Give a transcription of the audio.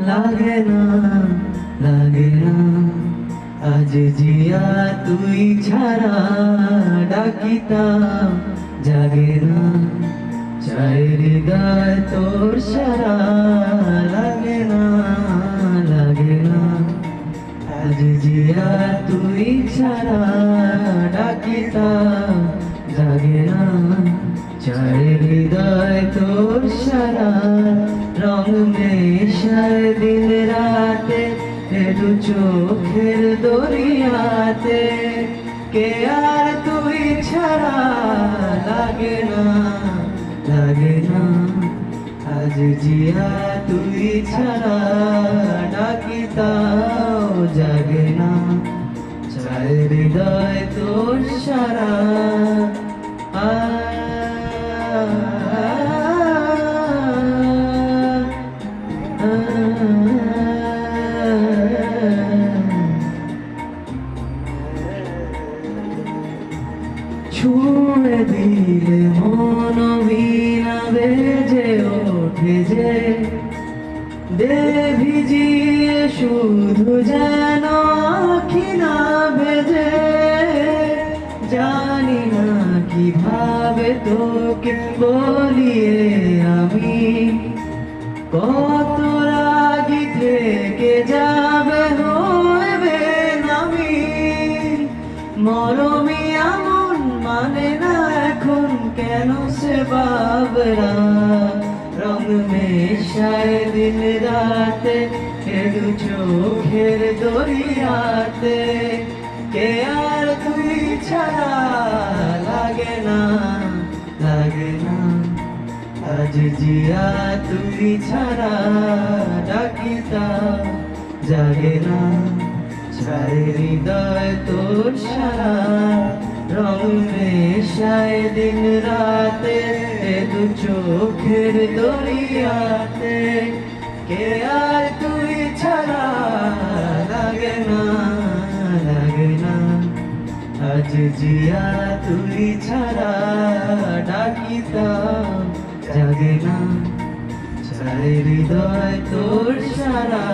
লাগে না লাগে না আজ জিয়া তুই ছাড়া ডাকিতাম জাগে না চায়ের গায় তোর সারা লাগে না আজ জিয়া তুই ছাড়া ডাকিতাম জাগে না চায়ের হৃদয় তোর সারা রং মেশায় দিন রাতে দু চোখের দরিয়াতে কে আর তুই ছাড়া লাগে না আজ জিয়া তুই ছাড়া ডাকিতাও জাগে না চায়ের হৃদয় তোর সারা ছুঁয়ে দিলে মন বিনা বেজে ওঠে যে দে ভিজিয়ে শুধু যেন আখি না ভেজে জানি না কিভাবে তোকে বলিয়ে আমি কত রাগি থেকে যাবে হইবে নামি মরমি এমন মানে না এখন কেন সে বাবরা রং মেশায় দিন রাতে দু চোখের দরিয়াতে কে আর তুই ছাড়া লাগে না আজ জিয়া তুই ছাড়া ডাকিতা জাগে না চায়ের হৃদয় তোর সারা রং মেশায় দিন রাতে দু চোখের দরিয়াতে কে আর তুই ছাড়া লাগে না আজ জিয়া তুই ছাড়া ডাকিতা জাগে না চায়ের হৃদয় তোর সারা